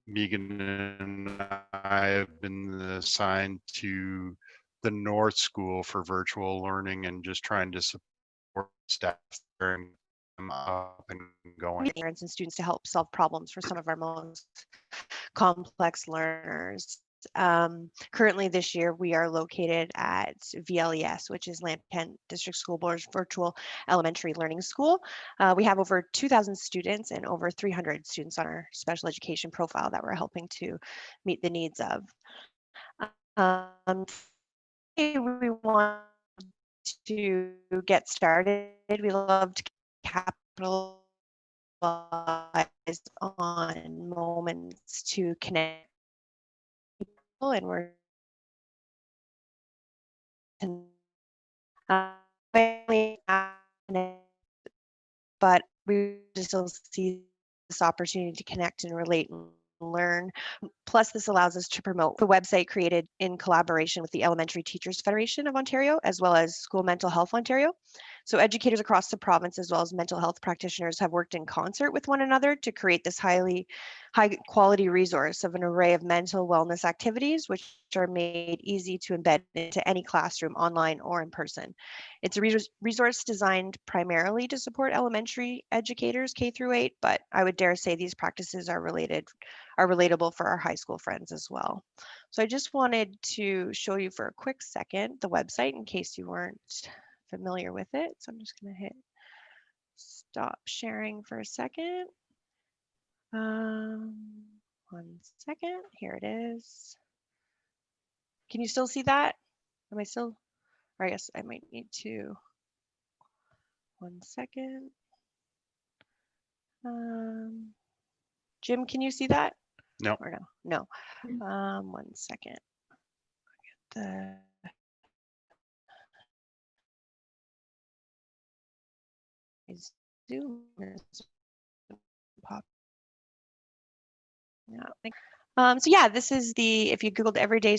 Megan and I have been assigned to the North School for virtual learning and just trying to support staff there and them up and going. Parents and students to help solve problems for some of our most complex learners. Currently this year, we are located at VLES, which is Lamp District School Board's virtual elementary learning school. We have over 2,000 students and over 300 students on our special education profile that we're helping to meet the needs of. We want to get started. We love to capitalize on moments to connect people, and we're family, but we still see this opportunity to connect and relate and learn. Plus, this allows us to promote the website created in collaboration with the Elementary Teachers Federation of Ontario, as well as School Mental Health Ontario. So educators across the province, as well as mental health practitioners, have worked in concert with one another to create this high quality resource of an array of mental wellness activities, which are made easy to embed into any classroom, online or in person. It's a resource designed primarily to support elementary educators K through 8, but I would dare say these practices are relatable for our high school friends as well. So I just wanted to show you for a quick second the website in case you weren't familiar with it. So I'm just going to hit stop sharing for a second. 1 second. Here it is. Can you still see that? Am I still? Or I guess I might need to. 1 second. Jim, can you see that? No. Or no? No. 1 second. The Zoom is pop. Yeah. So yeah, this is if you Googled Everyday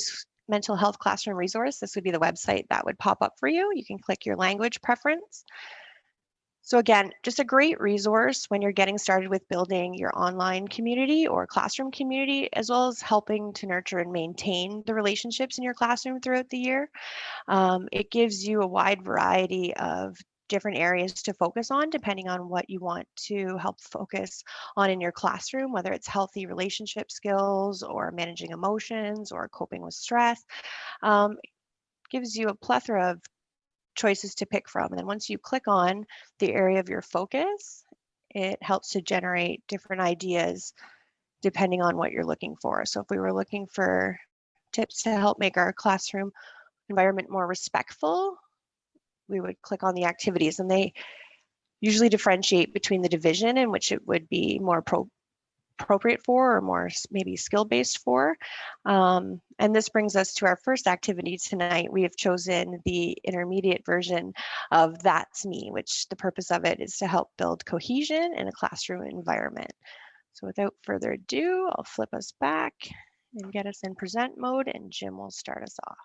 Mental Health Classroom Resource, this would be the website that would pop up for you. You can click your language preference. So again, just a great resource when you're getting started with building your online community or classroom community, as well as helping to nurture and maintain the relationships in your classroom throughout the year. It gives you a wide variety of different areas to focus on depending on what you want to help focus on in your classroom, whether it's healthy relationship skills or managing emotions or coping with stress. Gives you a plethora of choices to pick from. And then once you click on the area of your focus, it helps to generate different ideas depending on what you're looking for. So if we were looking for tips to help make our classroom environment more respectful, we would click on the activities, and they usually differentiate between the division in which it would be more appropriate for, or more maybe skill-based for. And this brings us to our first activity tonight. We have chosen the intermediate version of That's Me, which the purpose of it is to help build cohesion in a classroom environment. So without further ado, I'll flip us back and get us in present mode, and Jim will start us off.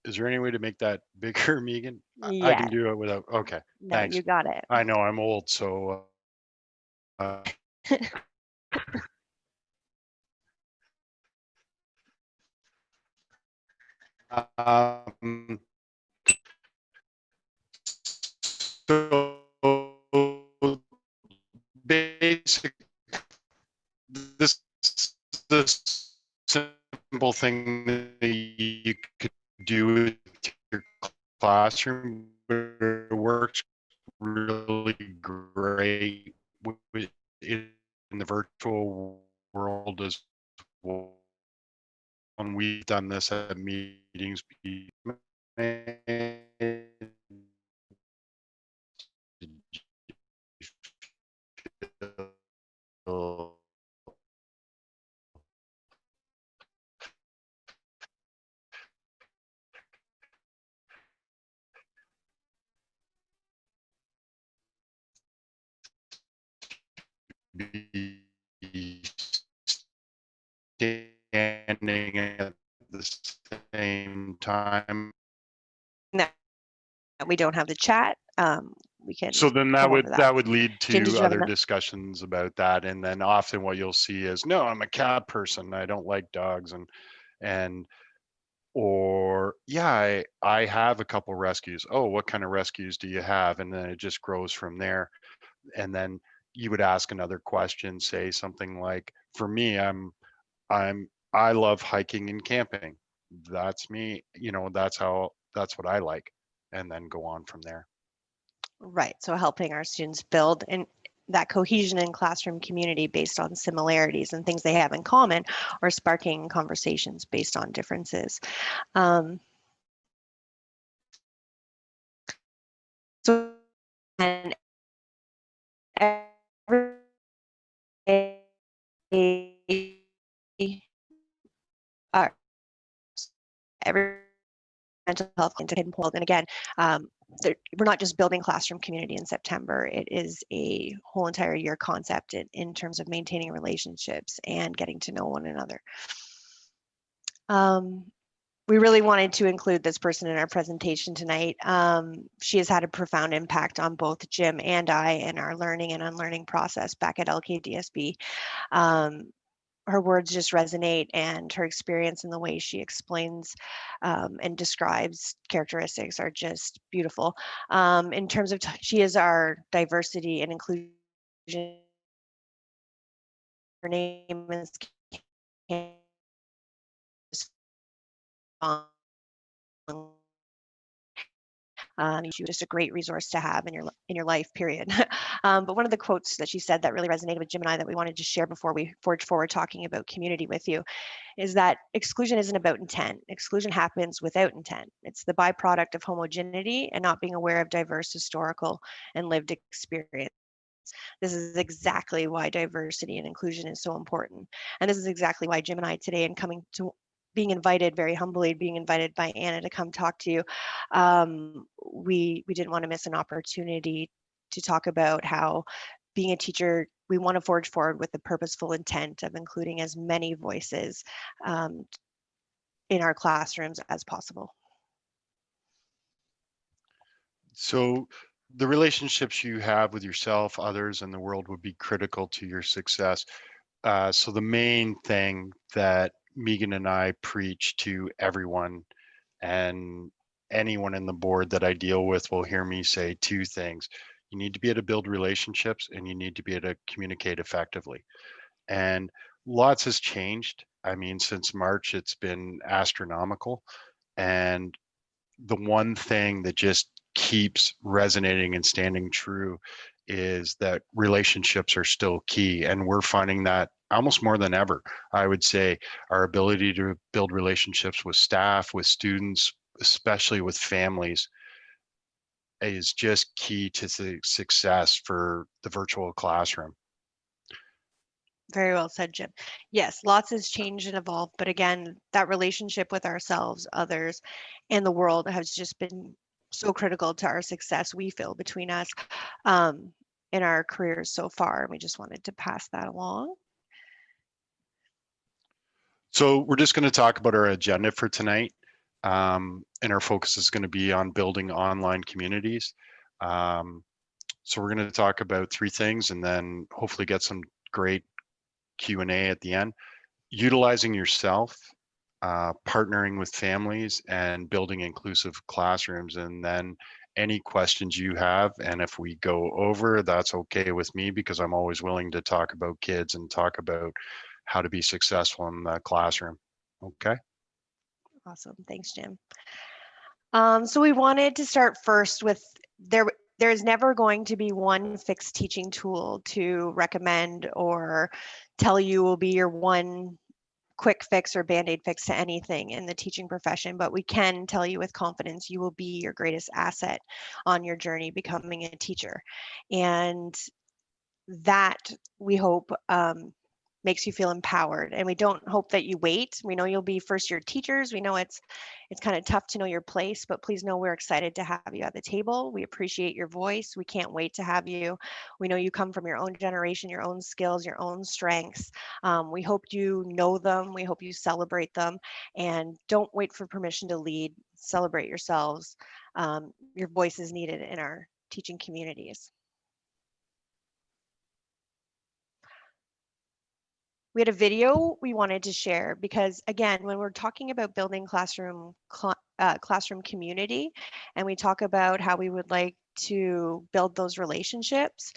Is there any way to make that bigger, Megan? Yeah. I can do it without. Okay. No, Thanks. you got it. I know I'm old, so. So basic, this simple thing that you could do with your classroom, but it works really great in the virtual world as well. And we've done this at meetings. Standing at the same time. We don't have the chat. we can So then come over that would lead Jim, did to you have other another? discussions about that. And then often what you'll see is, no, I'm a cat person. I don't like dogs. And, or yeah, I have a couple rescues. Oh, what kind of rescues do you have? And then it just grows from there. And then you would ask another question, say something like, for me, I love hiking and camping. That's me, that's what I like. And then go on from there. Right. So helping our students build and that cohesion in classroom community based on similarities and things they have in common, or sparking conversations based on differences. So and every uh, every mental health into hidden pulled. And again, we're not just building classroom community in September. It is a whole entire year concept in terms of maintaining relationships and getting to know one another. We really wanted to include this person in our presentation tonight. She has had a profound impact on both Jim and I in our learning and unlearning process back at LKDSB. Her words just resonate, and her experience and the way she explains and describes characteristics are just beautiful. In terms of, she is our diversity and inclusion. Her name is she was just a great resource to have in your life, period. But one of the quotes that she said that really resonated with Jim and I that we wanted to share before we forge forward talking about community with you is that exclusion isn't about intent. Exclusion happens without intent. It's the byproduct of homogeneity and not being aware of diverse historical and lived experience. This is exactly why diversity and inclusion is so important. And this is exactly why Jim and I today, and being invited, very humbly being invited by Anna to come talk to you, we didn't want to miss an opportunity to talk about how being a teacher, we want to forge forward with the purposeful intent of including as many voices in our classrooms as possible. So the relationships you have with yourself, others, and the world would be critical to your success. So the main thing that Megan and I preach to everyone, and anyone in the board that I deal with will hear me say two things. You need to be able to build relationships, and you need to be able to communicate effectively. And lots has changed. I mean, since March, it's been astronomical. And the one thing that just keeps resonating and standing true is that relationships are still key. And we're finding that almost more than ever. I would say our ability to build relationships with staff, with students, especially with families, is just key to the success for the virtual classroom. Very well said, Jim. Yes, lots has changed and evolved, but again, that relationship with ourselves, others, and the world has just been so critical to our success, we feel, between us in our careers so far. And we just wanted to pass that along. So we're just going to talk about our agenda for tonight. And our focus is going to be on building online communities. So we're going to talk about three things and then hopefully get some great Q&A at the end. Utilizing yourself, partnering with families, and building inclusive classrooms. And then any questions you have, and if we go over, that's okay with me, because I'm always willing to talk about kids and talk about how to be successful in the classroom. Okay. Awesome. Thanks, Jim. So we wanted to start first with there's never going to be one fixed teaching tool to recommend or tell you will be your one quick fix or band-aid fix to anything in the teaching profession, but we can tell you with confidence you will be your greatest asset on your journey becoming a teacher. And that, we hope, makes you feel empowered. And we don't hope that you wait. We know you'll be first year teachers. We know it's kind of tough to know your place, but please know we're excited to have you at the table. We appreciate your voice. We can't wait to have you. We know you come from your own generation, your own skills, your own strengths. We hope you know them. We hope you celebrate them, and don't wait for permission to lead. Celebrate yourselves. Your voice is needed in our teaching communities. We had a video we wanted to share because, again, when we're talking about building classroom community, and we talk about how we would like to build those relationships,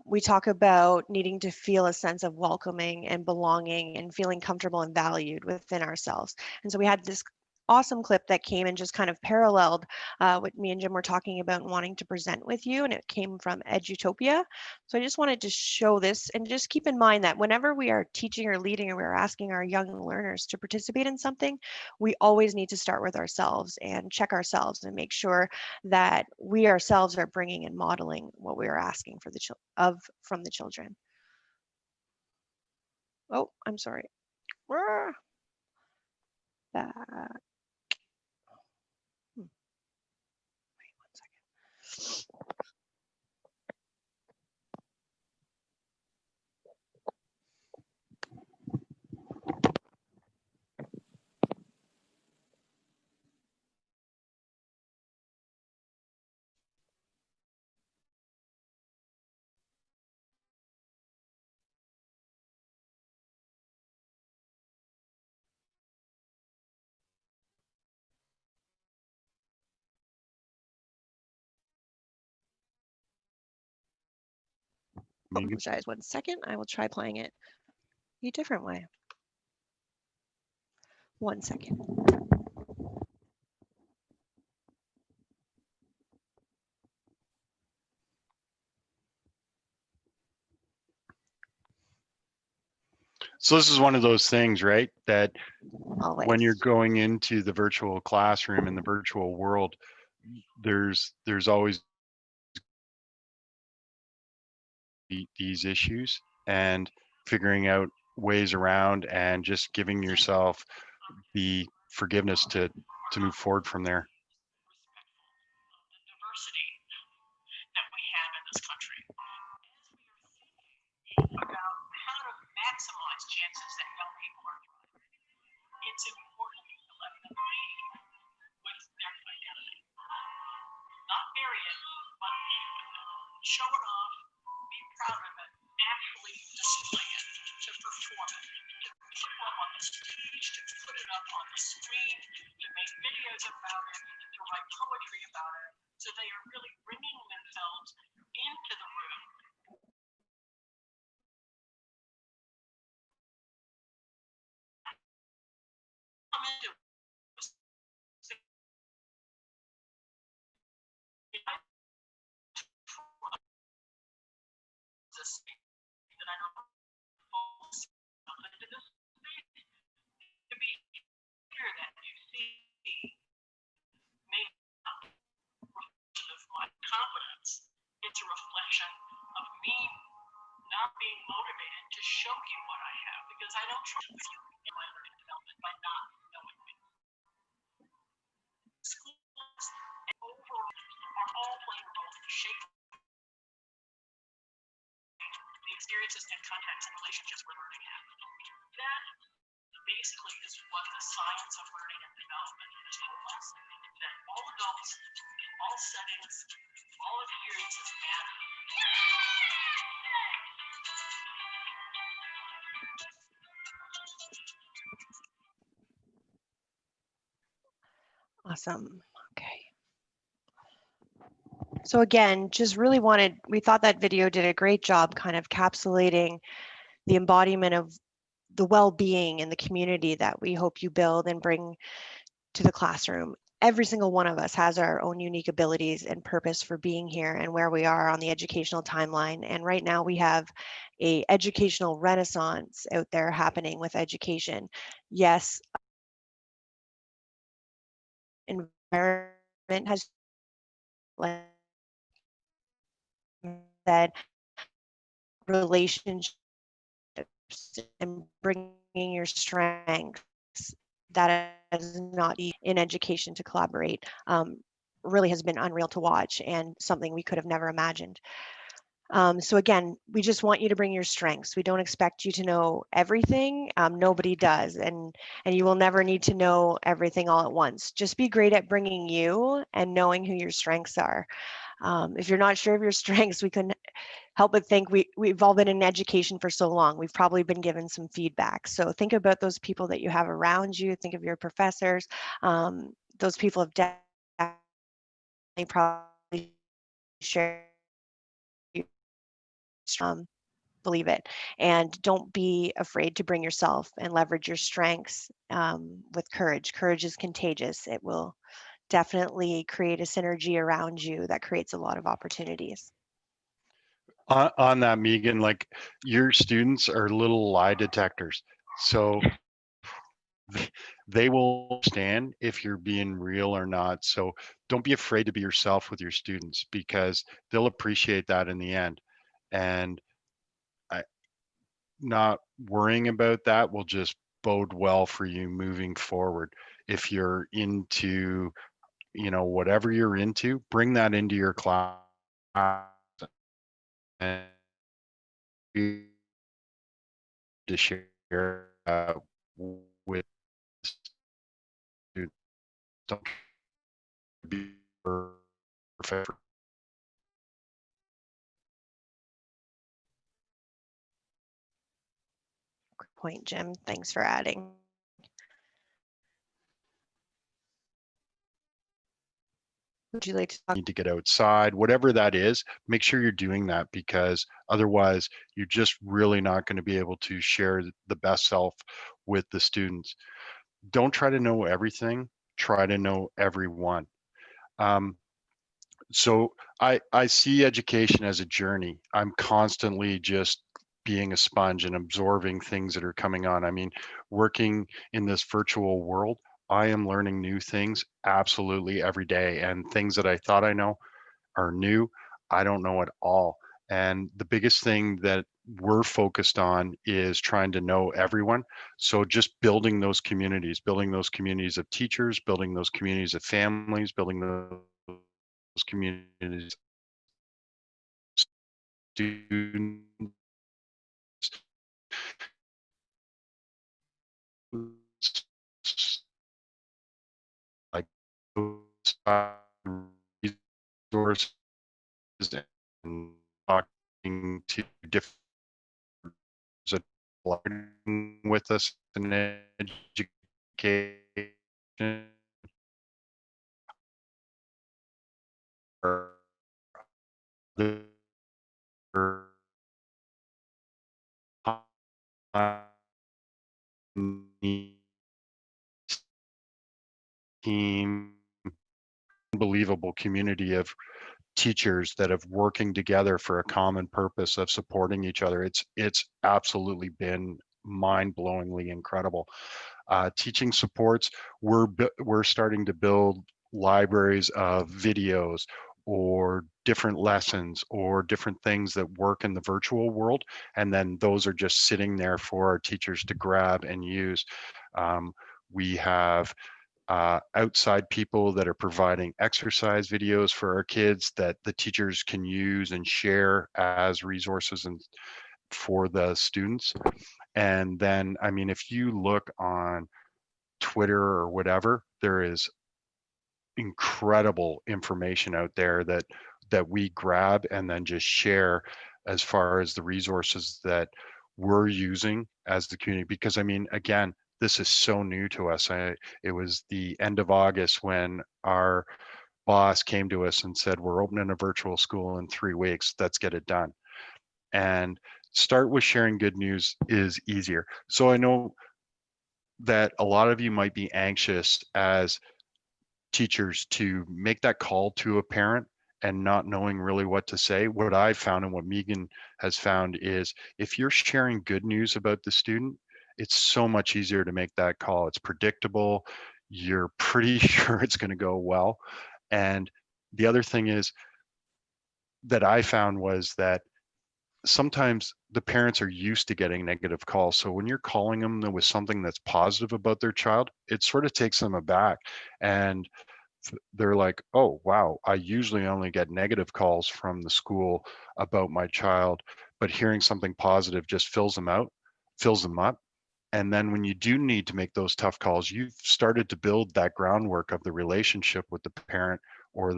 we talk about needing to feel a sense of welcoming and belonging and feeling comfortable and valued within ourselves. And so we had this awesome clip that came and just kind of paralleled what me and Jim were talking about and wanting to present with you, and it came from Edutopia. So I just wanted to show this, and just keep in mind that whenever we are teaching or leading, or we're asking our young learners to participate in something, we always need to start with ourselves and check ourselves and make sure that we ourselves are bringing and modeling what we are asking for from the children. Oh, I'm sorry. Back. Wait 1 second. Apologize 1 second. I will try playing it a different way. 1 second. So this is one of those things, right? That Always. when you're going into the virtual classroom in the virtual world, there's always these issues, and figuring out ways around and just giving yourself the forgiveness to move forward from there. Diversity that we have in this country. About how to maximize chances that young people are thriving, it's important to let them be with their identity. Not bury it, but be with it. Show it off, be proud of it, actually display it, to perform it, to put it up on the stage, to put it up on the screen, to make videos about it, to write poetry about it, so they are really bringing themselves into the room. Come into this that I don't into this space to be here that you see may not be a reflection of my competence. It's a reflection of me not being motivated to show you what I have, because I don't trust you in my learning development by not knowing me. Schools and overall are all playing a role in shaping the experiences and contexts and relationships we're learning at. That basically is what the science of learning and development has told us, that all adults, all settings, all experiences matter. Awesome. Okay. So again, just really we thought that video did a great job kind of capsulating the embodiment of the well-being in the community that we hope you build and bring to the classroom. Every single one of us has our own unique abilities and purpose for being here and where we are on the educational timeline. And right now we have an educational renaissance out there happening with education. Yes, environment has, like that, relationships and bringing your strengths that is not in education to collaborate really has been unreal to watch, and something we could have never imagined. So again, we just want you to bring your strengths. We don't expect you to know everything. Nobody does, and you will never need to know everything all at once. Just be great at bringing you and knowing who your strengths are. If you're not sure of your strengths, we couldn't help but think we've all been in education for so long. We've probably been given some feedback. So think about those people that you have around you. Think of your professors. Those people have definitely probably shared believe it, and don't be afraid to bring yourself and leverage your strengths with courage. Courage is contagious. It will definitely create a synergy around you that creates a lot of opportunities. On that, Megan, like your students are little lie detectors. So they will understand if you're being real or not. So don't be afraid to be yourself with your students, because they'll appreciate that in the end. And not worrying about that will just bode well for you moving forward. If you're into, whatever you're into, bring that into your class and to share with students. Don't be perfect. Good point, Jim. Thanks for adding. Would you like to talk? Need to get outside, whatever that is, make sure you're doing that, because otherwise you're just really not going to be able to share the best self with the students. Don't try to know everything, try to know everyone. So I see education as a journey. I'm constantly just being a sponge and absorbing things that are coming on. I mean, working in this virtual world, I am learning new things absolutely every day, and things that I thought I know are new. I don't know at all. And the biggest thing that we're focused on is trying to know everyone. So just building those communities of teachers, building those communities of families, building those communities of students, like resources, and talking to different that learning with us in education or other team, unbelievable community of teachers that have working together for a common purpose of supporting each other. It's absolutely been mind-blowingly incredible. Teaching supports, we're starting to build libraries of videos or different lessons or different things that work in the virtual world, and then those are just sitting there for our teachers to grab and use. We have outside people that are providing exercise videos for our kids that the teachers can use and share as resources and for the students. And then, I mean, if you look on Twitter or whatever, there is incredible information out there that we grab and then just share as far as the resources that we're using as the community. Because I mean, again, this is so new to us. It was the end of August when our boss came to us and said, we're opening a virtual school in 3 weeks, let's get it done. And start with sharing good news is easier. So I know that a lot of you might be anxious as teachers to make that call to a parent and not knowing really what to say. What I've found and what Megan has found is if you're sharing good news about the student, it's so much easier to make that call. It's predictable. You're pretty sure it's going to go well. And the other thing is that I found was that sometimes the parents are used to getting negative calls. So when you're calling them with something that's positive about their child, it sort of takes them aback. And they're like, oh, wow, I usually only get negative calls from the school about my child, but hearing something positive just fills them up. And then when you do need to make those tough calls, you've started to build that groundwork of the relationship with the parent or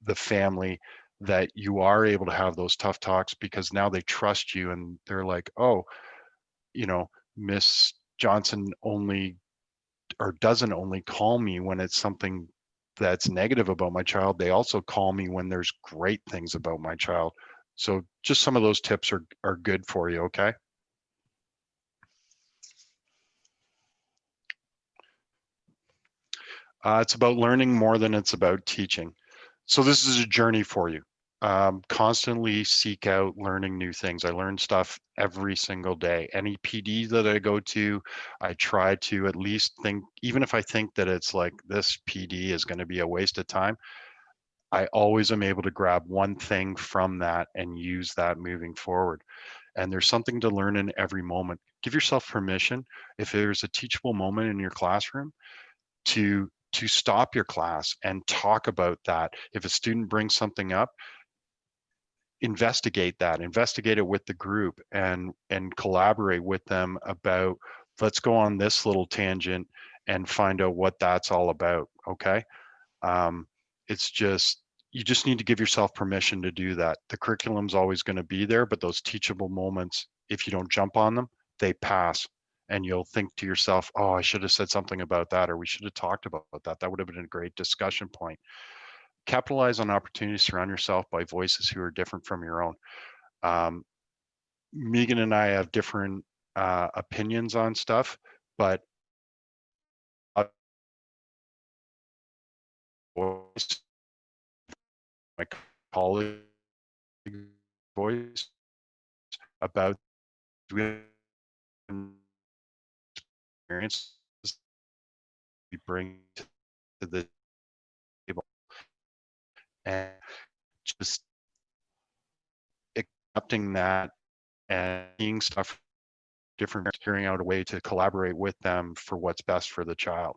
the family that you are able to have those tough talks, because now they trust you and they're like, oh, you know, Miss Johnson only or doesn't only call me when it's something that's negative about my child. They also call me when there's great things about my child. So just some of those tips are good for you, okay? It's about learning more than it's about teaching. So this is a journey for you. Constantly seek out learning new things. I learn stuff every single day. Any PD that I go to, I try to at least think, even if I think that it's like this PD is going to be a waste of time, I always am able to grab one thing from that and use that moving forward. And there's something to learn in every moment. Give yourself permission. If there's a teachable moment in your classroom, to stop your class and talk about that. If a student brings something up, investigate that, investigate it with the group, and collaborate with them about, let's go on this little tangent and find out what that's all about. Okay. It's just, you just need to give yourself permission to do that. The curriculum's always going to be there, but those teachable moments, if you don't jump on them, they pass. And you'll think to yourself, oh, I should have said something about that, or we should have talked about that. That would have been a great discussion point. Capitalize on opportunities, surround yourself by voices who are different from your own. Megan and I have different opinions on stuff, but voice, my colleague voice about experiences we bring to the table, and just accepting that and seeing stuff different, figuring out a way to collaborate with them for what's best for the child.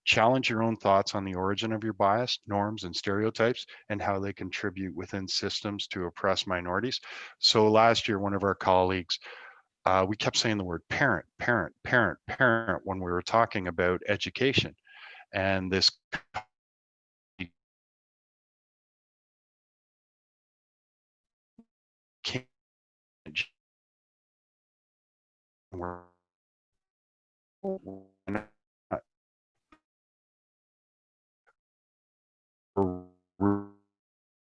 Challenge your own thoughts on the origin of your bias, norms, and stereotypes, and how they contribute within systems to oppress minorities. So last year, one of our colleagues, we kept saying the word parent, parent, parent, parent when we were talking about education. And this came, we're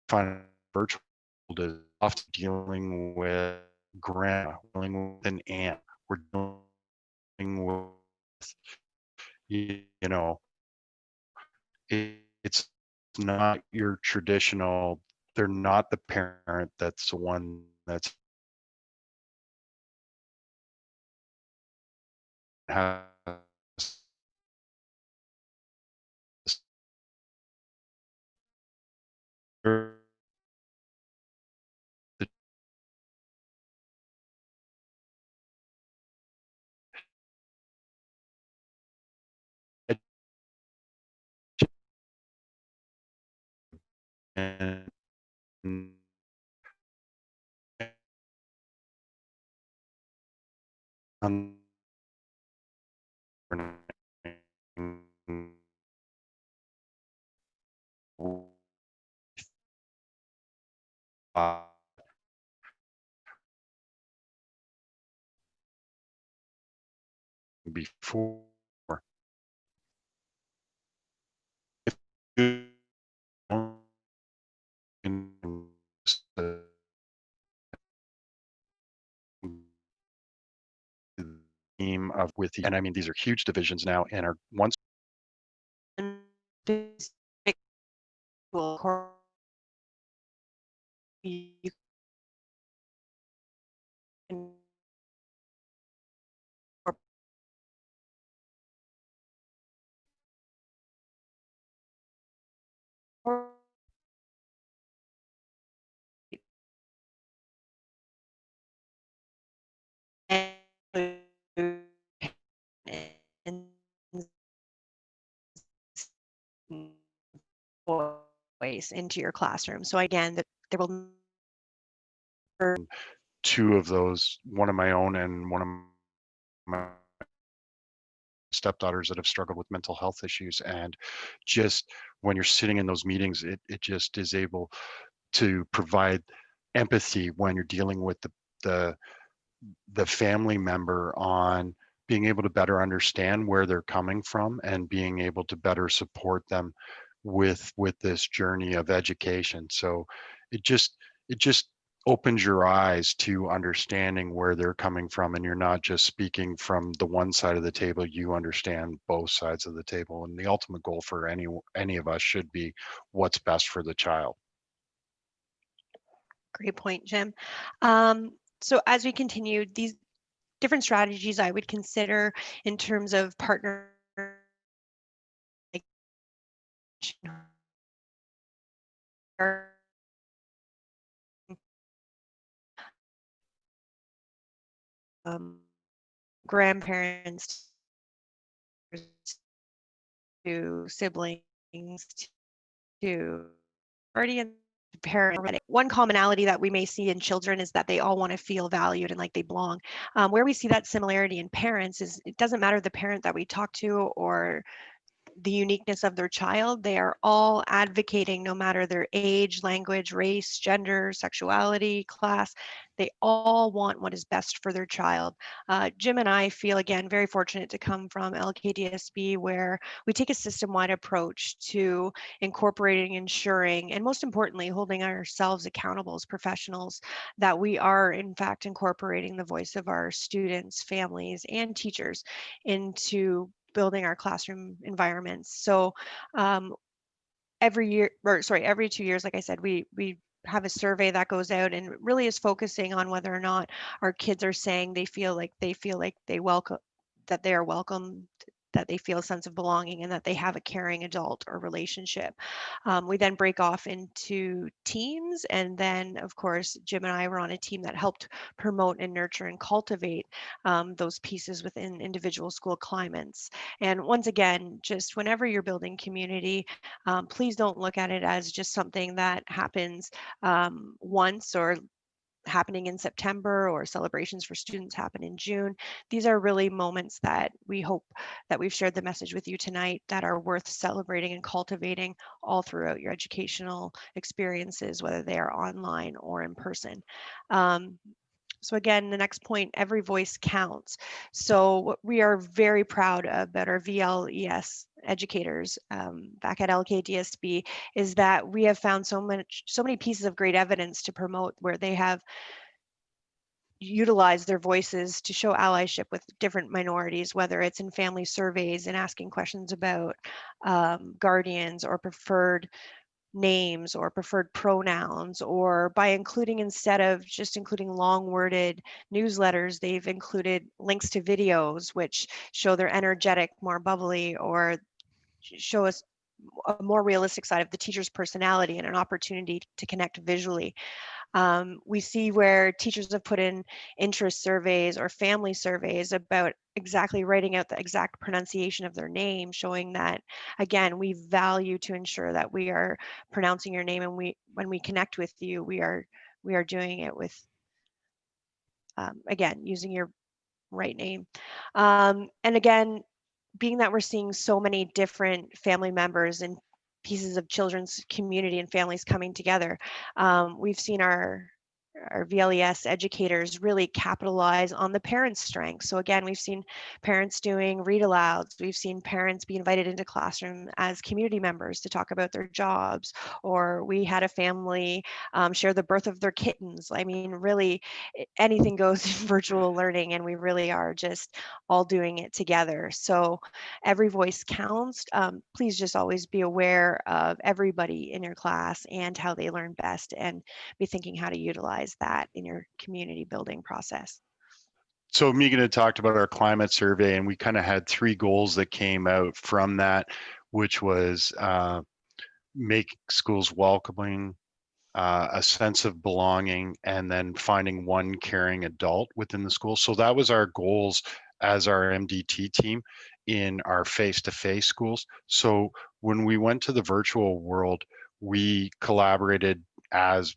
finding virtual is often dealing with grandma, dealing with an aunt, we're dealing with, you know, it's not your traditional, they're not the parent that's the one that's has the and before if you don't the theme of with the, and I mean these are huge divisions now and are once you can voice into your classroom. So again, that there will two of those, one of my own and one of my stepdaughters that have struggled with mental health issues, and just when you're sitting in those meetings, it just is able to provide empathy when you're dealing with the family member on being able to better understand where they're coming from and being able to better support them with this journey of education. So it just opens your eyes to understanding where they're coming from, and you're not just speaking from the one side of the table. You understand both sides of the table, and the ultimate goal for any of us should be what's best for the child. Great point, Jim. So as we continue, these different strategies I would consider in terms of partner grandparents to siblings to guardian parent. One commonality that we may see in children is that they all want to feel valued and like they belong. Where we see that similarity in parents is it doesn't matter the parent that we talk to or the uniqueness of their child. They are all advocating, no matter their age, language, race, gender, sexuality, class. They all want what is best for their child. Jim and I feel, again, very fortunate to come from LKDSB, where we take a system-wide approach to incorporating, ensuring, and most importantly, holding ourselves accountable as professionals, that we are, in fact, incorporating the voice of our students, families, and teachers into building our classroom environments. So every 2 years, like I said, we have a survey that goes out and really is focusing on whether or not our kids are saying they feel like they welcome, that they are welcome, that they feel a sense of belonging, and that they have a caring adult or relationship. We then break off into teams, and then of course Jim and I were on a team that helped promote and nurture and cultivate those pieces within individual school climates. And once again, just whenever you're building community, please don't look at it as just something that happens once or happening in September, or celebrations for students happen in June. These are really moments that we hope that we've shared the message with you tonight that are worth celebrating and cultivating all throughout your educational experiences, whether they are online or in person. So again, the next point, every voice counts. So what we are very proud about our VLES educators back at LKDSB is that we have found so many pieces of great evidence to promote where they have utilized their voices to show allyship with different minorities, whether it's in family surveys and asking questions about guardians or preferred names or preferred pronouns, or by including, instead of just including long worded newsletters, they've included links to videos which show they're energetic, more bubbly, or show us a more realistic side of the teacher's personality and an opportunity to connect visually. We see where teachers have put in interest surveys or family surveys about exactly writing out the exact pronunciation of their name, showing that, again, we value to ensure that we are pronouncing your name, and when we connect with you, we are doing it with, again, using your right name. And again, being that we're seeing so many different family members and pieces of children's community and families coming together, we've seen our VLES educators really capitalize on the parents' strengths. So again, we've seen parents doing read alouds. We've seen parents be invited into classroom as community members to talk about their jobs, or we had a family share the birth of their kittens. I mean, really, anything goes in virtual learning, and we really are just all doing it together. So every voice counts. Please just always be aware of everybody in your class and how they learn best, and be thinking how to utilize that in your community building process. So Megan had talked about our climate survey, and we kind of had 3 goals that came out from that, which was make schools welcoming, a sense of belonging, and then finding one caring adult within the school. So that was our goals as our MDT team in our face-to-face schools. So when we went to the virtual world, we collaborated, as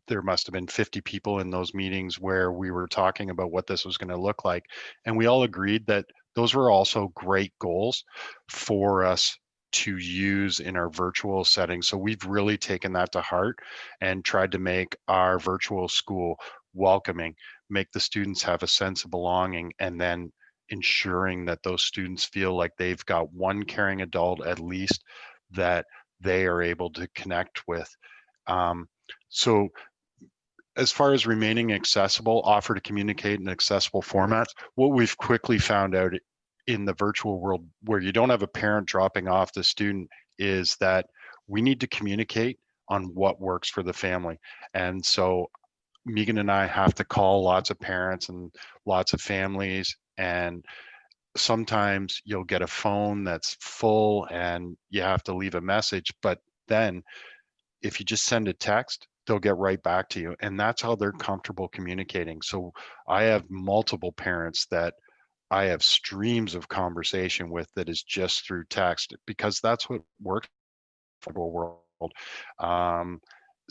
there must have been 50 people in those meetings where we were talking about what this was going to look like. And we all agreed that those were also great goals for us to use in our virtual setting. So we've really taken that to heart and tried to make our virtual school welcoming, make the students have a sense of belonging, and then ensuring that those students feel like they've got one caring adult at least that they are able to connect with. So as far as remaining accessible, offer to communicate in accessible formats, what we've quickly found out in the virtual world where you don't have a parent dropping off the student is that we need to communicate on what works for the family. And so Megan and I have to call lots of parents and lots of families, and sometimes you'll get a phone that's full and you have to leave a message, but then if you just send a text, they'll get right back to you. And that's how they're comfortable communicating. So I have multiple parents that I have streams of conversation with that is just through text because that's what works for the world. Um,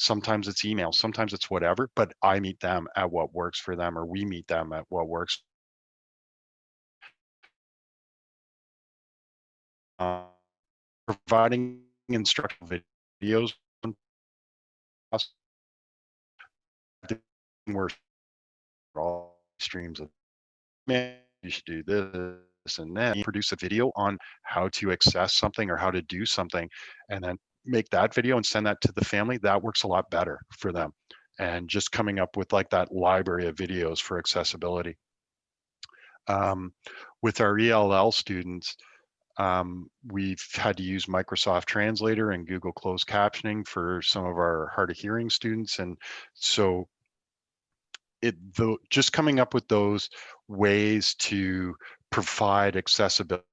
Sometimes it's email, sometimes it's whatever, but I meet them at what works for them, or we meet them at what works. Uh, Providing instructional videos, we're all streams of, man, you should do this and then produce a video on how to access something or how to do something, and then make that video and send that to the family. That works a lot better for them. And just coming up with like that library of videos for accessibility. With our ELL students, we've had to use Microsoft Translator and Google Closed Captioning for some of our hard of hearing students. And so just coming up with those ways to provide accessibility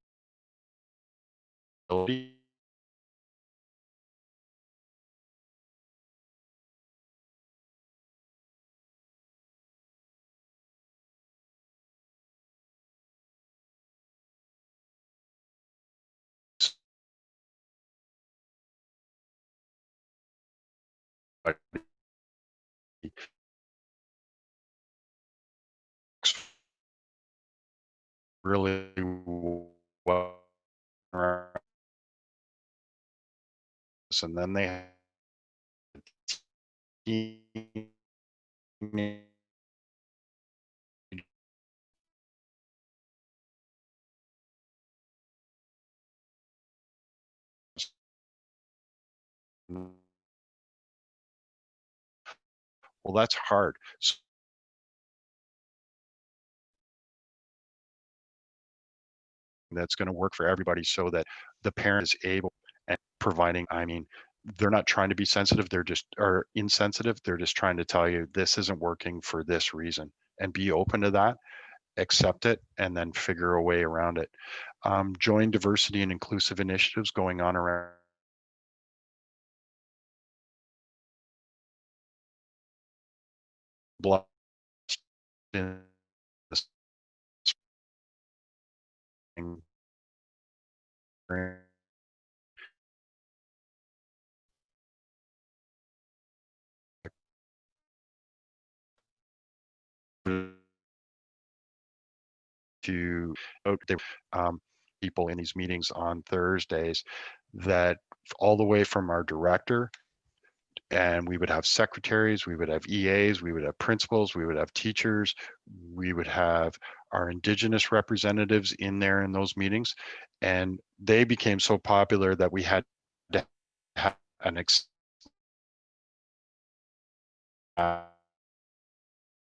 really well. And then they well, that's hard. So that's going to work for everybody so that the parent is able and providing, I mean, they're not trying to be sensitive, they're just are insensitive, they're just trying to tell you this isn't working for this reason, and be open to that, accept it, and then figure a way around it. Join diversity and inclusive initiatives going on around blood in the spring to people in these meetings on Thursdays, that all the way from our director, and we would have secretaries, we would have EAs, we would have principals, we would have teachers, we would have our Indigenous representatives in there in those meetings. And they became so popular that we had to have an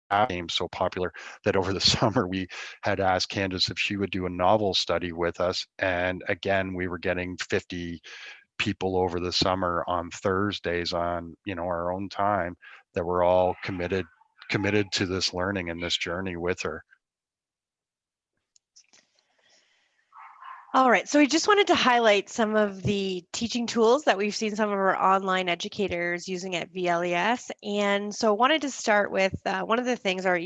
became so popular that over the summer we had asked Candace if she would do a novel study with us. And again, we were getting 50 people over the summer on Thursdays on, our own time, that were all committed to this learning and this journey with her. All right, so we just wanted to highlight some of the teaching tools that we've seen some of our online educators using at VLES. And so wanted to start with one of the things our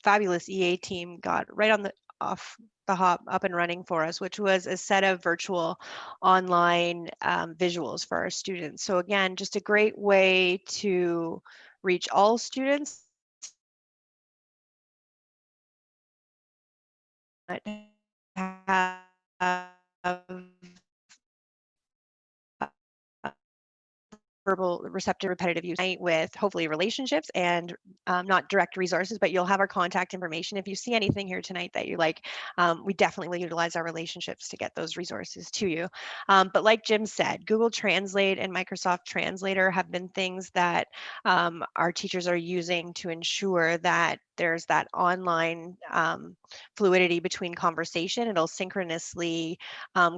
fabulous EA team got right on the off the hop up and running for us, which was a set of virtual online visuals for our students. So again, just a great way to reach all students. Have verbal, receptive, repetitive use with hopefully relationships and not direct resources, but you'll have our contact information. If you see anything here tonight that you like, we definitely will utilize our relationships to get those resources to you. But like Jim said, Google Translate and Microsoft Translator have been things that our teachers are using to ensure that there's that online fluidity between conversation. It'll synchronously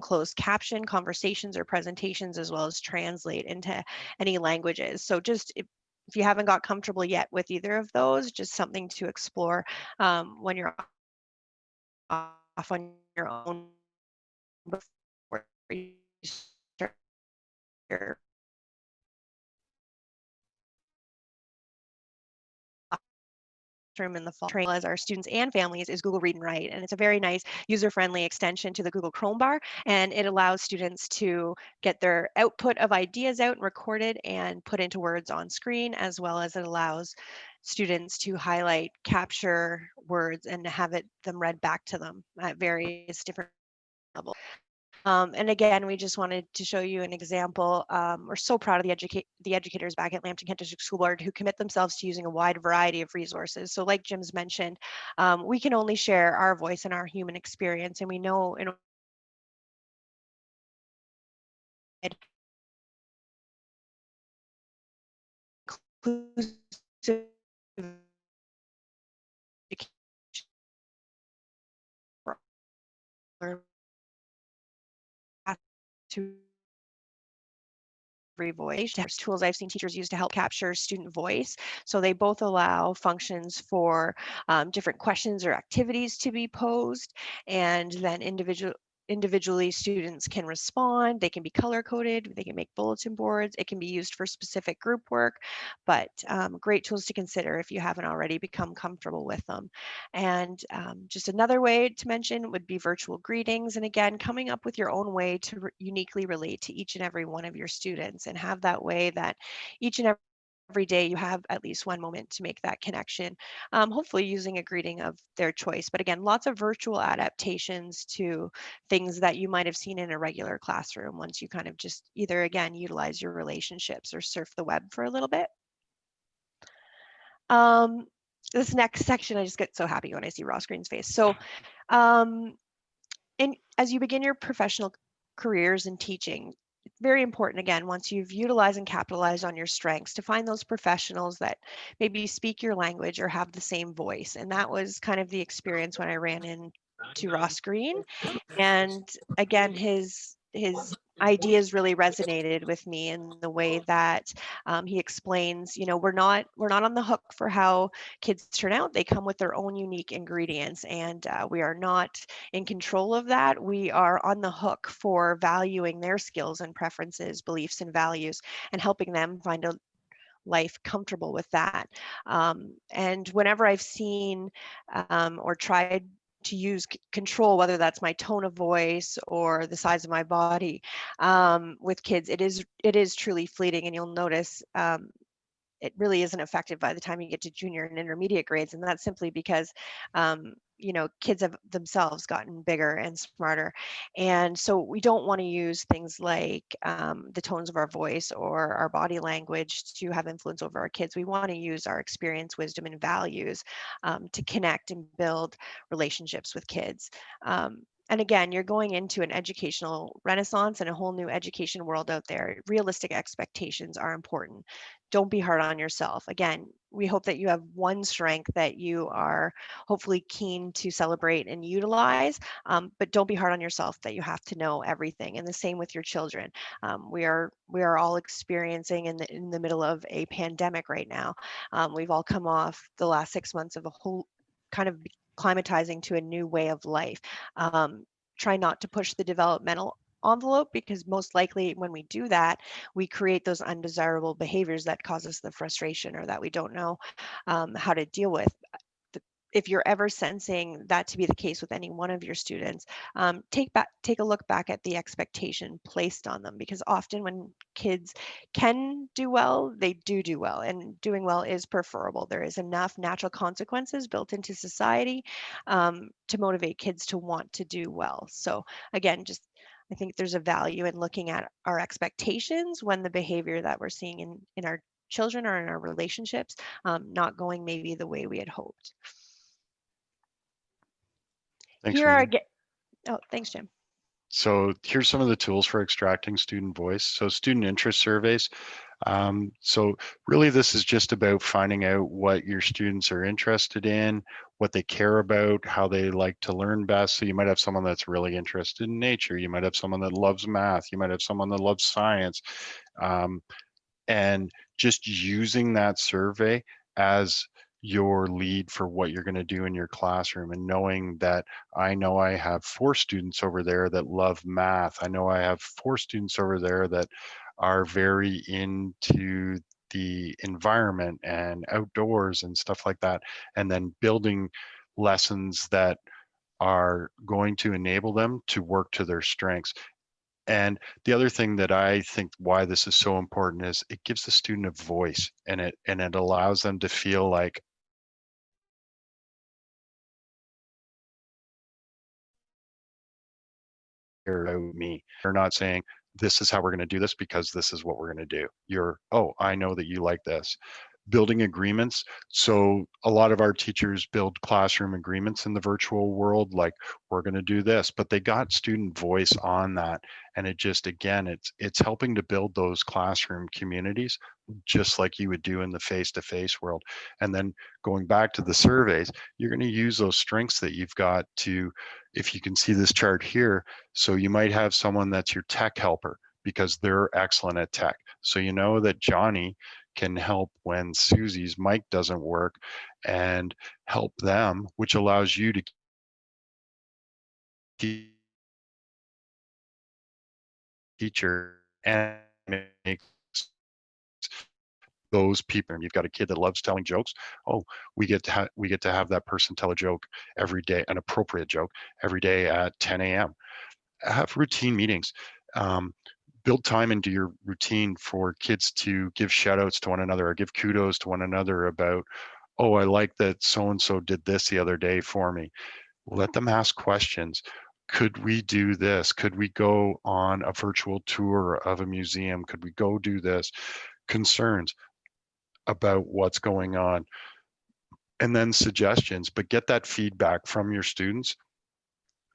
closed caption conversations or presentations as well as translate into any languages. So just if you haven't got comfortable yet with either of those, just something to explore when you're off on your own before you start your classroom in the fall. Train as our students and families is Google Read and Write, and it's a very nice user-friendly extension to the Google Chrome bar, and it allows students to get their output of ideas out and recorded and put into words on screen, as well as it allows students to highlight, capture words, and have them read back to them at various different levels. And again, we just wanted to show you an example. We're so proud of the educators back at Lambton Kent District School Board who commit themselves to using a wide variety of resources. So like Jim's mentioned, we can only share our voice and our human experience, and we know in inclusive to every voice. There's tools I've seen teachers use to help capture student voice. So they both allow functions for different questions or activities to be posed, and then individually students can respond. They can be color coded, they can make bulletin boards, it can be used for specific group work, but great tools to consider if you haven't already become comfortable with them. And just another way to mention would be virtual greetings, and again, coming up with your own way to uniquely relate to each and every one of your students, and have that way that each and every day you have at least one moment to make that connection, hopefully using a greeting of their choice. But again, lots of virtual adaptations to things that you might have seen in a regular classroom once you kind of just either, again, utilize your relationships or surf the web for a little bit. This next section, I just get so happy when I see Ross Green's face. So and as you begin your professional careers in teaching, it's very important, again, once you've utilized and capitalized on your strengths, to find those professionals that maybe speak your language or have the same voice. And that was kind of the experience when I ran into Ross Green. And again, his ideas really resonated with me in the way that he explains, you know, we're not on the hook for how kids turn out. They come with their own unique ingredients, and we are not in control of that. We are on the hook for valuing their skills and preferences, beliefs and values, and helping them find a life comfortable with that. And whenever I've seen or tried to use control, whether that's my tone of voice or the size of my body, with kids, it is truly fleeting, and you'll notice it really isn't effective by the time you get to junior and intermediate grades. And that's simply because, you know, kids have themselves gotten bigger and smarter. And so we don't want to use things like the tones of our voice or our body language to have influence over our kids. We want to use our experience, wisdom, and values to connect and build relationships with kids. And again, you're going into an educational renaissance and a whole new education world out there. Realistic expectations are important. Don't be hard on yourself. Again, we hope that you have one strength that you are hopefully keen to celebrate and utilize, but don't be hard on yourself that you have to know everything. And the same with your children. We are all experiencing in the middle of a pandemic right now. We've all come off the last 6 months of a whole kind of climatizing to a new way of life. Try not to push the developmental envelope, because most likely when we do that, we create those undesirable behaviors that cause us the frustration or that we don't know how to deal with. If you're ever sensing that to be the case with any one of your students, take a look back at the expectation placed on them, because often when kids can do well, they do well, and doing well is preferable. There is enough natural consequences built into society to motivate kids to want to do well. So again, just I think there's a value in looking at our expectations when the behavior that we're seeing in our children or in our relationships, not going maybe the way we had hoped. Thanks, Here are, Rena. oh, thanks, Jim. So here's some of the tools for extracting student voice. So student interest surveys. So really this is just about finding out what your students are interested in, what they care about, how they like to learn best. So you might have someone that's really interested in nature. You might have someone that loves math. You might have someone that loves science. And just using that survey as your lead for what you're going to do in your classroom, and knowing that I know I have 4 students over there that love math. I know I have 4 students over there that are very into the environment and outdoors and stuff like that. And then building lessons that are going to enable them to work to their strengths. And the other thing that I think why this is so important is it gives the student a voice, and it allows them to feel like they're about me. They're not saying this is how we're going to do this because this is what we're going to do. You're, oh, I know that you like this. Building agreements. So a lot of our teachers build classroom agreements in the virtual world, like we're going to do this, but they got student voice on that. And it just, again, it's helping to build those classroom communities, just like you would do in the face-to-face world. And then going back to the surveys, you're going to use those strengths that you've got to, if you can see this chart here, so you might have someone that's your tech helper because they're excellent at tech. So you know that Johnny can help when Susie's mic doesn't work and help them, which allows you to keep teacher and make those people. And you've got a kid that loves telling jokes. Oh, we get to have that person tell a joke every day, an appropriate joke every day at 10 a.m. Have routine meetings. Build time into your routine for kids to give shout outs to one another or give kudos to one another about, oh, I like that so-and-so did this the other day for me. Let them ask questions. Could we do this? Could we go on a virtual tour of a museum? Could we go do this? Concerns about what's going on. And then suggestions, but get that feedback from your students,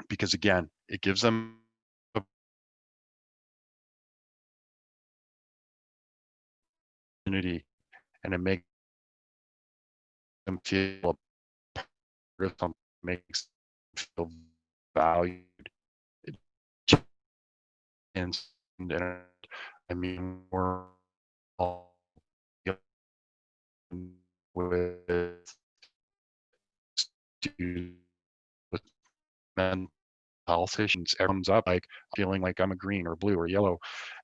because again, it gives them a opportunity, and it makes them feel a part of something, makes them feel valued. And, and I mean, we're all with students with mental health issues. It comes up like feeling like I'm a green or blue or yellow,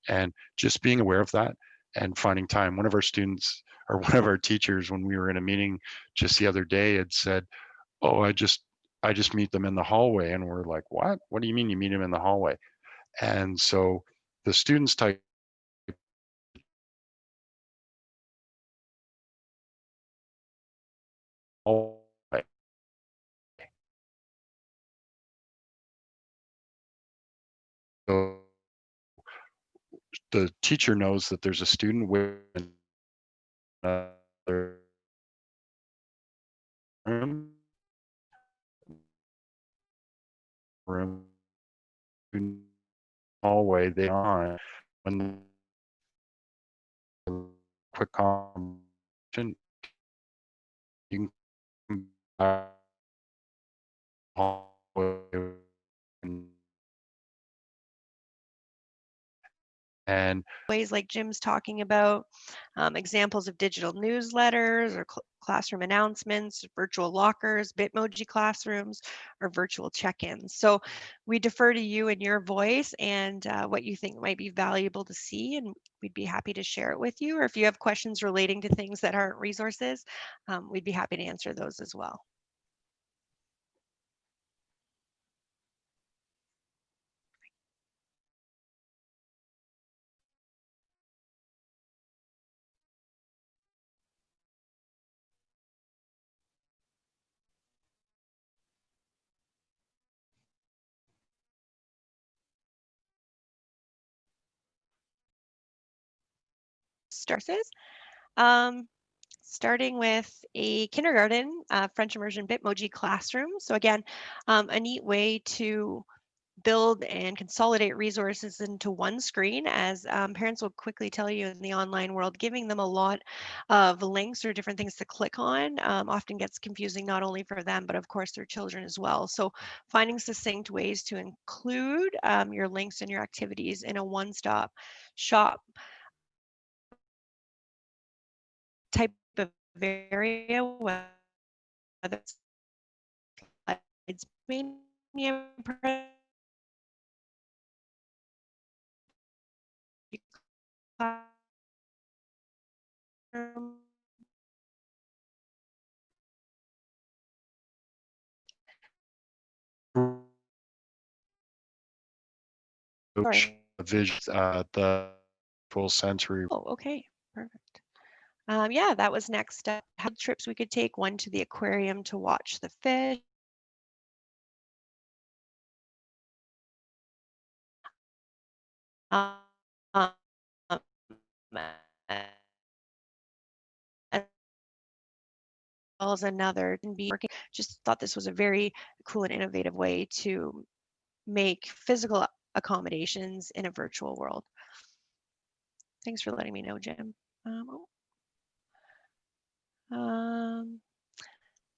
and just being aware of that and finding time. One of our students or one of our teachers, when we were in a meeting just the other day, had said, oh, I just meet them in the hallway. And we're like, what do you mean you meet them in the hallway? And so the students type hallway. So the teacher knows that there's a student with another room hallway they on when quick conversation, you can come hallway and Ways like Jim's talking about, examples of digital newsletters or classroom announcements, virtual lockers, Bitmoji classrooms, or virtual check-ins. So we defer to you and your voice and what you think might be valuable to see, and we'd be happy to share it with you. Or if you have questions relating to things that aren't resources, we'd be happy to answer those as well. starts. Starting with a kindergarten French immersion Bitmoji classroom. So again, a neat way to build and consolidate resources into one screen, as parents will quickly tell you in the online world, giving them a lot of links or different things to click on often gets confusing, not only for them, but of course their children as well. So finding succinct ways to include your links and your activities in a one-stop shop type of area, whether it's slides, media, sorry. Vision, the full sensory. Oh, okay, perfect. Yeah, that was next step. How trips we could take, one to the aquarium to watch the fish. Um, as well as another can be working. Just thought this was a very cool and innovative way to make physical accommodations in a virtual world. Thanks for letting me know, Jim.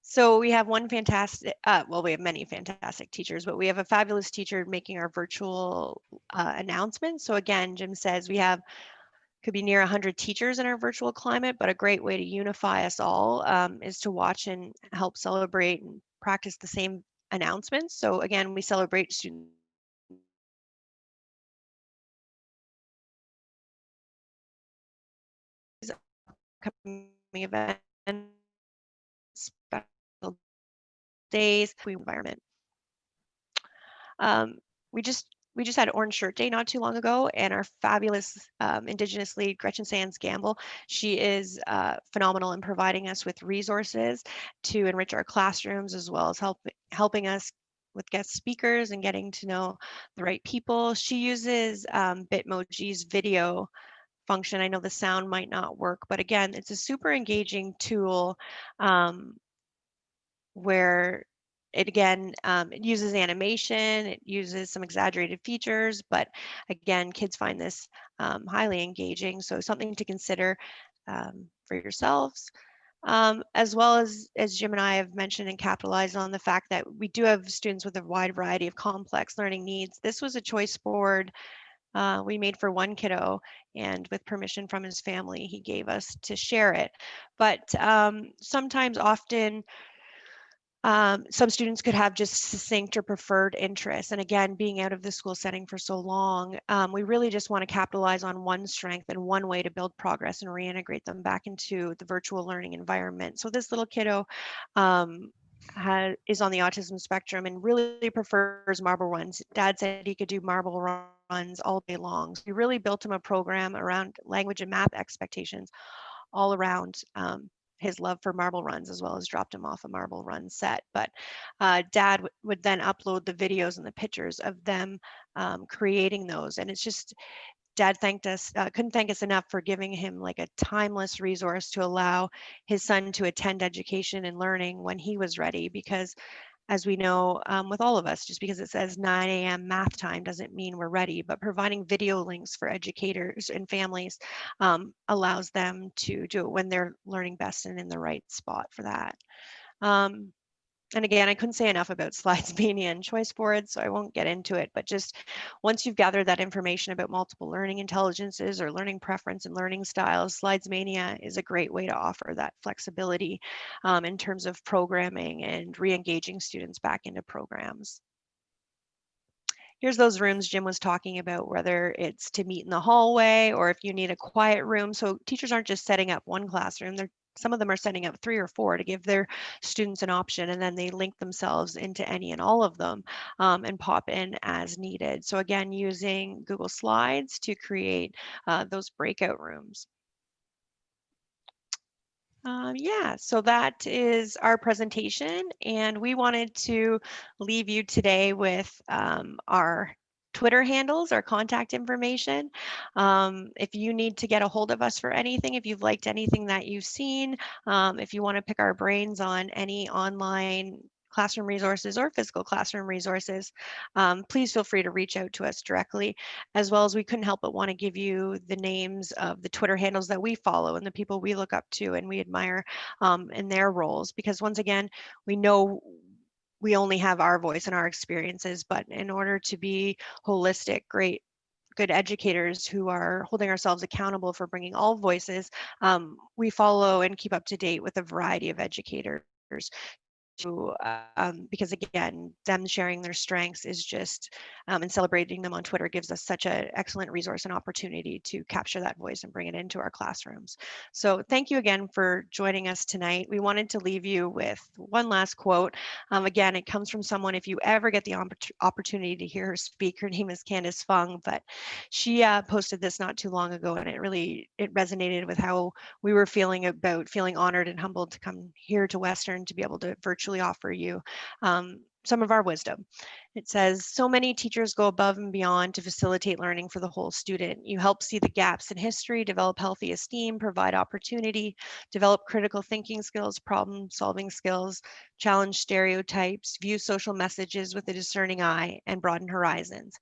So we have one fantastic, well, we have many fantastic teachers, but we have a fabulous teacher making our virtual announcement. So again, Jim says we have, could be near 100 teachers in our virtual climate, but a great way to unify us all is to watch and help celebrate and practice the same announcements. So again, we celebrate students upcoming events, special days, environment. We just had Orange Shirt Day not too long ago, and our fabulous Indigenous lead, Gretchen Sands Gamble, she is phenomenal in providing us with resources to enrich our classrooms, as well as helping us with guest speakers and getting to know the right people. She uses Bitmoji's video function. I know the sound might not work, but again, it's a super engaging tool where it it uses animation, it uses some exaggerated features, but again, kids find this highly engaging. So something to consider for yourselves. As well as Jim and I have mentioned and capitalized on the fact that we do have students with a wide variety of complex learning needs. This was a choice board we made for one kiddo, and with permission from his family, he gave us to share it. But often, some students could have just succinct or preferred interests. And again, being out of the school setting for so long, we really just want to capitalize on one strength and one way to build progress and reintegrate them back into the virtual learning environment. So this little kiddo is on the autism spectrum and really prefers marble runs. Dad said he could do marble runs all day long. So we really built him a program around language and math expectations all around his love for marble runs, as well as dropped him off a marble run set. But Dad would then upload the videos and the pictures of them creating those. And it's just, Dad thanked us, couldn't thank us enough for giving him like a timeless resource to allow his son to attend education and learning when he was ready. Because as we know, with all of us, just because it says 9 a.m. math time doesn't mean we're ready, but providing video links for educators and families allows them to do it when they're learning best and in the right spot for that. And again, I couldn't say enough about Slides Mania and choice boards, so I won't get into it, but just once you've gathered that information about multiple learning intelligences or learning preference and learning styles, Slides Mania is a great way to offer that flexibility in terms of programming and re-engaging students back into programs. Here's those rooms Jim was talking about, whether it's to meet in the hallway or if you need a quiet room. So teachers aren't just setting up one classroom, some of them are setting up 3 or 4 to give their students an option, and then they link themselves into any and all of them and pop in as needed. So again, using Google Slides to create those breakout rooms. Yeah, so that is our presentation, and we wanted to leave you today with our Twitter handles or contact information. If you need to get a hold of us for anything, if you've liked anything that you've seen, if you want to pick our brains on any online classroom resources or physical classroom resources, please feel free to reach out to us directly. As well as we couldn't help but want to give you the names of the Twitter handles that we follow and the people we look up to and we admire in their roles, because once again, we know we only have our voice and our experiences, but in order to be holistic, good educators who are holding ourselves accountable for bringing all voices, we follow and keep up to date with a variety of educators because again, them sharing their strengths is just, and celebrating them on Twitter gives us such an excellent resource and opportunity to capture that voice and bring it into our classrooms. So thank you again for joining us tonight. We wanted to leave you with one last quote. Again, it comes from someone, if you ever get the opportunity to hear her speak, her name is Candace Fung, but she posted this not too long ago, and it resonated with how we were feeling about feeling honored and humbled to come here to Western to be able to virtually offer you some of our wisdom. It says, so many teachers go above and beyond to facilitate learning for the whole student. You help see the gaps in history, develop healthy esteem, provide opportunity, develop critical thinking skills, problem solving skills, challenge stereotypes, view social messages with a discerning eye, and broaden horizons.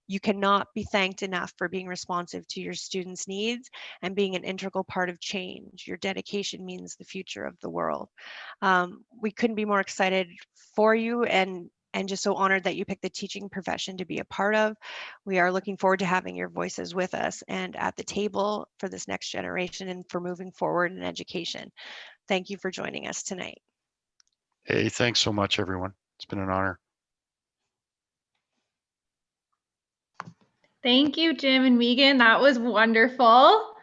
You cannot be thanked enough for being responsive to your students' needs and being an integral part of change. Your dedication means the future of the world. We couldn't be more excited for you and just so honored that you picked the teaching profession to be a part of. We are looking forward to having your voices with us and at the table for this next generation and for moving forward in education. Thank you for joining us tonight. Hey, thanks so much, everyone. It's been an honor. Thank you, Jim and Megan. That was wonderful.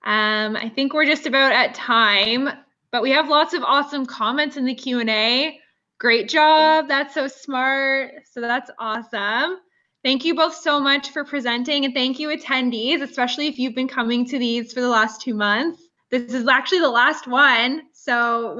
I think we're just about at time, but we have lots of awesome comments in the Q&A. Great job. That's so smart. So that's awesome. Thank you both so much for presenting, and thank you attendees, especially if you've been coming to these for the last 2 months. This is actually the last one. So what